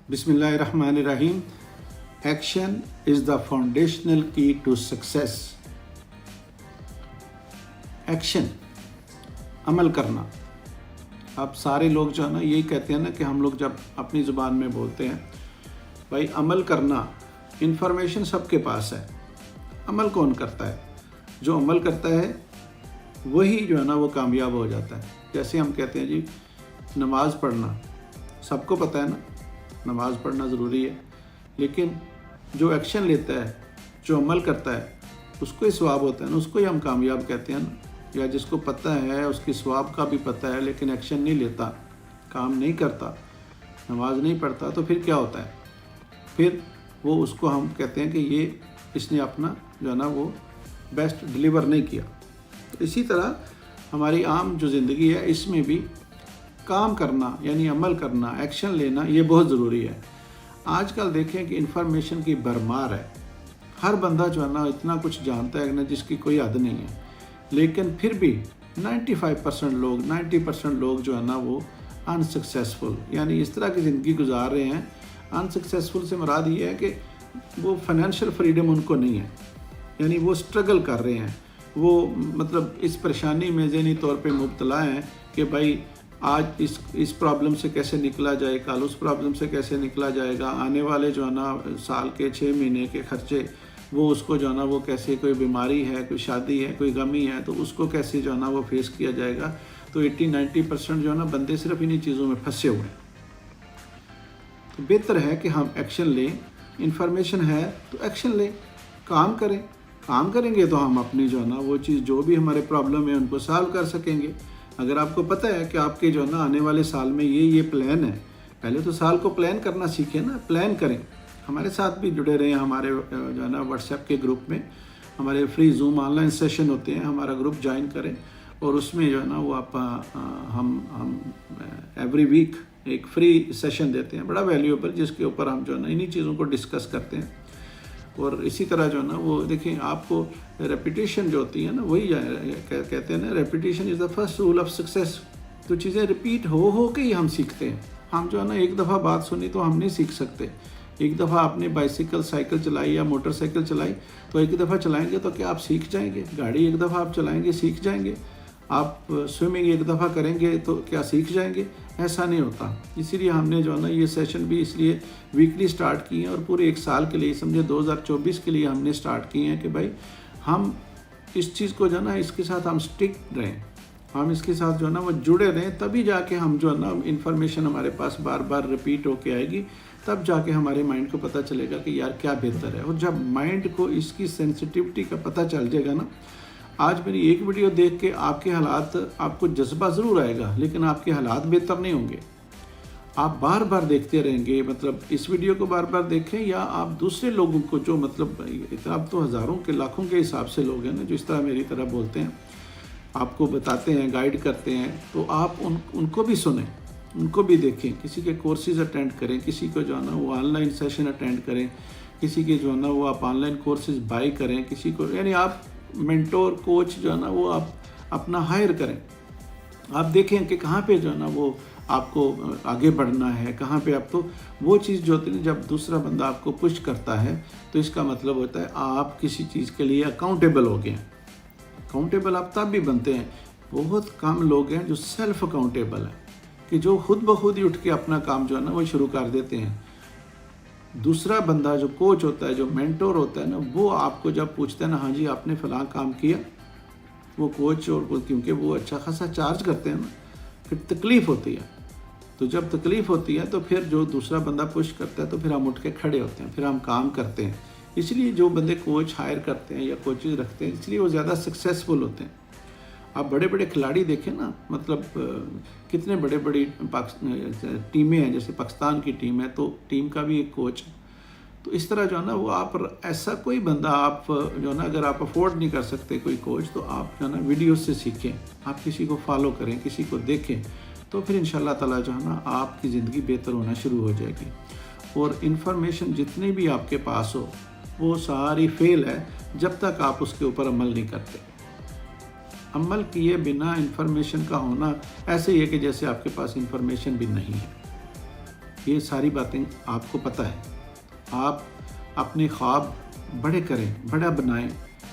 Bismillahirrahmanirrahim. Action is the foundational key to success. Action, अमल करना. आप सारे लोग जो है ना यही कहते हैं ना कि हम लोग जब अपनी ज़ुबान में बोलते हैं भाई अमल करना, इन्फॉर्मेशन सबके पास है, अमल कौन करता है? जो अमल करता है वही जो है ना वो कामयाब हो जाता है. जैसे हम कहते हैं जी नमाज़ पढ़ना, सबको पता है ना नमाज़ पढ़ना ज़रूरी है, लेकिन जो एक्शन लेता है, जो अमल करता है, उसको ही सवाब होता है ना, उसको ही हम कामयाब कहते हैं ना. या जिसको पता है, उसकी सवाब का भी पता है, लेकिन एक्शन नहीं लेता, काम नहीं करता, नमाज नहीं पढ़ता, तो फिर क्या होता है? फिर वो उसको हम कहते हैं कि ये इसने अपना जो है ना वो बेस्ट डिलीवर नहीं किया. तो इसी तरह हमारी आम जो ज़िंदगी है इसमें भी काम करना यानी अमल करना, एक्शन लेना, ये बहुत ज़रूरी है. आजकल देखें कि इन्फॉर्मेशन की भरमार है, हर बंदा जो है ना इतना कुछ जानता है ना जिसकी कोई हद नहीं है, लेकिन फिर भी 90% लोग जो है ना वो अनसक्सेसफुल यानी इस तरह की ज़िंदगी गुजार रहे हैं. अनसक्सेसफुल से मुराद ये है कि वो फाइनेंशियल फ्रीडम उनको नहीं है, यानी वो स्ट्रगल कर रहे हैं, वो मतलब इस परेशानी में ज़हनी तौर पे मुब्तला हैं कि भाई आज इस प्रॉब्लम से कैसे निकला जाए, कल उस प्रॉब्लम से कैसे निकला जाएगा, आने वाले जो है ना साल के 6 महीने के खर्चे वो उसको जो है ना वो कैसे, कोई बीमारी है, कोई शादी है, कोई गमी है, तो उसको कैसे जो है ना वो फेस किया जाएगा. तो 80-90% जो है ना बंदे सिर्फ इन्हीं चीज़ों में फंसे हुए हैं. तो बेहतर है कि हम एक्शन लें. इन्फॉर्मेशन है तो एक्शन लें, काम करें. काम करेंगे तो हम अपनी जो है ना वो चीज़ जो भी हमारे प्रॉब्लम है उनको सॉल्व कर सकेंगे. अगर आपको पता है कि आपके जो है ना आने वाले साल में ये प्लान है, पहले तो साल को प्लान करना सीखें ना, प्लान करें. हमारे साथ भी जुड़े रहें हमारे जो है ना व्हाट्सएप के ग्रुप में. हमारे फ्री जूम ऑनलाइन सेशन होते हैं, हमारा ग्रुप ज्वाइन करें और उसमें जो है ना वो आप हम एवरी वीक एक फ्री सेशन देते हैं, बड़ा वैल्यूएबल, जिसके ऊपर हम जो है ना इन्हीं चीज़ों को डिस्कस करते हैं. और इसी तरह जो है ना वो देखें, आपको रेपिटेशन जो होती है ना वही कहते हैं ना, repetition is the first rule of success. तो चीज़ें रिपीट हो के ही हम सीखते हैं. हम जो है ना एक दफ़ा बात सुनी तो हम नहीं सीख सकते. एक दफ़ा आपने बाइसिकल साइकिल चलाई या मोटरसाइकिल चलाई तो एक दफ़ा चलाएंगे तो क्या आप सीख जाएंगे? गाड़ी एक दफ़ा आप चलाएंगे सीख जाएंगे? आप स्विमिंग एक दफ़ा करेंगे तो क्या सीख जाएंगे? ऐसा नहीं होता. इसीलिए हमने जो है ना ये सेशन भी इसलिए वीकली स्टार्ट किए हैं और पूरे एक साल के लिए, समझे 2024 के लिए हमने स्टार्ट किए हैं कि भाई हम इस चीज़ को जो है ना इसके साथ हम स्टिक रहें, हम इसके साथ जो है ना वो जुड़े रहें, तभी जाके हम जो है ना इन्फॉर्मेशन हमारे पास बार बार रिपीट होके आएगी, तब जाके हमारे माइंड को पता चलेगा कि यार क्या बेहतर है. और जब माइंड को इसकी सेंसिटिविटी का पता चल जाएगा ना, आज मेरी एक वीडियो देख के आपके हालात, आपको जज्बा ज़रूर आएगा लेकिन आपके हालात बेहतर नहीं होंगे. आप बार बार देखते रहेंगे, मतलब इस वीडियो को बार बार देखें या आप दूसरे लोगों को जो मतलब आप तो हज़ारों के लाखों के हिसाब से लोग हैं ना जो इस तरह मेरी तरह बोलते हैं, आपको बताते हैं, गाइड करते हैं, तो आप उनको भी सुनें, उनको भी देखें. किसी के कोर्सेज अटेंड करें, किसी को जो है ना वो ऑनलाइन सेशन अटेंड करें, किसी के जो है ना वो आप ऑनलाइन कोर्सेज बाय करें, किसी को यानी आप मेंटोर कोच जो है ना वो आप अपना हायर करें. आप देखें कि कहाँ पे जो है ना वो आपको आगे बढ़ना है, कहाँ पे आप, तो वो चीज़ जो होती है जब दूसरा बंदा आपको पुश करता है तो इसका मतलब होता है आप किसी चीज़ के लिए अकाउंटेबल हो गए. अकाउंटेबल आप तब भी बनते हैं, बहुत कम लोग हैं जो सेल्फ अकाउंटेबल हैं, कि जो खुद ब खुद ही उठ के अपना काम जो है ना वो शुरू कर देते हैं. दूसरा बंदा जो कोच होता है, जो मेंटोर होता है ना, वो आपको जब पूछता है ना हाँ जी आपने फ़लाँ काम किया, वो कोच और क्योंकि वो अच्छा खासा चार्ज करते हैं ना, फिर तकलीफ़ होती है. तो जब तकलीफ़ होती है तो फिर जो दूसरा बंदा पुश करता है तो फिर हम उठ के खड़े होते हैं, फिर हम काम करते हैं. इसलिए जो बंदे कोच हायर करते हैं या कोचेज़ रखते हैं, इसलिए वो ज़्यादा सक्सेसफुल होते हैं. आप बड़े बड़े खिलाड़ी देखें ना, मतलब कितने बड़े बड़ी टीमें हैं, जैसे पाकिस्तान की टीम है तो टीम का भी एक कोच. तो इस तरह जो है ना वो आप ऐसा कोई बंदा आप जो है ना अगर आप अफोर्ड नहीं कर सकते कोई कोच, तो आप जो है ना वीडियो से सीखें, आप किसी को फॉलो करें, किसी को देखें, तो फिर इंशाल्लाह ताला जो है ना आपकी ज़िंदगी बेहतर होना शुरू हो जाएगी. और इन्फॉर्मेशन जितनी भी आपके पास हो वो सारी फेल है जब तक आप उसके ऊपर अमल नहीं करते. अमल किए बिना इन्फॉर्मेशन का होना ऐसे ही है कि जैसे आपके पास इन्फॉर्मेशन भी नहीं है. یہ ساری باتیں آپ کو پتہ ہے. آپ اپنے خواب بڑے کریں, بڑا بنائیں.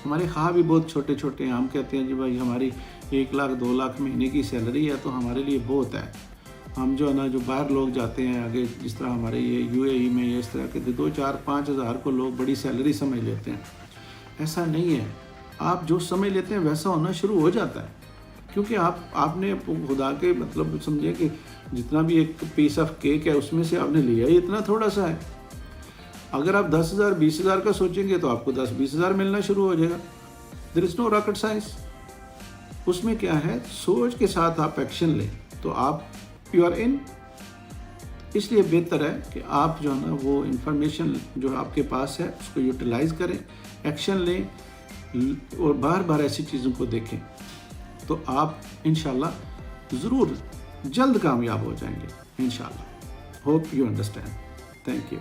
ہمارے خواب بھی بہت چھوٹے چھوٹے ہیں. ہم کہتے ہیں جی بھائی ہماری 1 لاکھ 2 لاکھ مہینے کی سیلری ہے تو ہمارے لیے بہت ہے. ہم جو ہے نا جو باہر لوگ جاتے ہیں آگے, جس طرح ہمارے یہ UAE میں اس طرح کے 2 4 5 ہزار کو لوگ بڑی سیلری سمجھ لیتے ہیں. ایسا نہیں ہے. آپ جو سمجھ لیتے ہیں ویسا ہونا شروع ہو جاتا ہے, کیونکہ آپ نے خدا کے مطلب سمجھے کہ جتنا بھی ایک پیس آف کیک ہے اس میں سے آپ نے لیا ہی اتنا تھوڑا سا ہے. اگر آپ 10,000 20,000 کا سوچیں گے تو آپ کو 10-20,000 ملنا شروع ہو جائے گا. دیر از نو راکٹ سائنس. اس میں کیا ہے, سوچ کے ساتھ آپ ایکشن لیں تو آپ یو آر ان. اس لیے بہتر ہے کہ آپ جو ہے نا وہ انفارمیشن جو آپ کے پاس ہے اس کو یوٹیلائز کریں, ایکشن لیں اور بار بار ایسی چیزوں کو دیکھیں تو آپ انشاءاللہ ضرور جلد کامیاب ہو جائیں گے انشاءاللہ. Hope you understand. Thank you.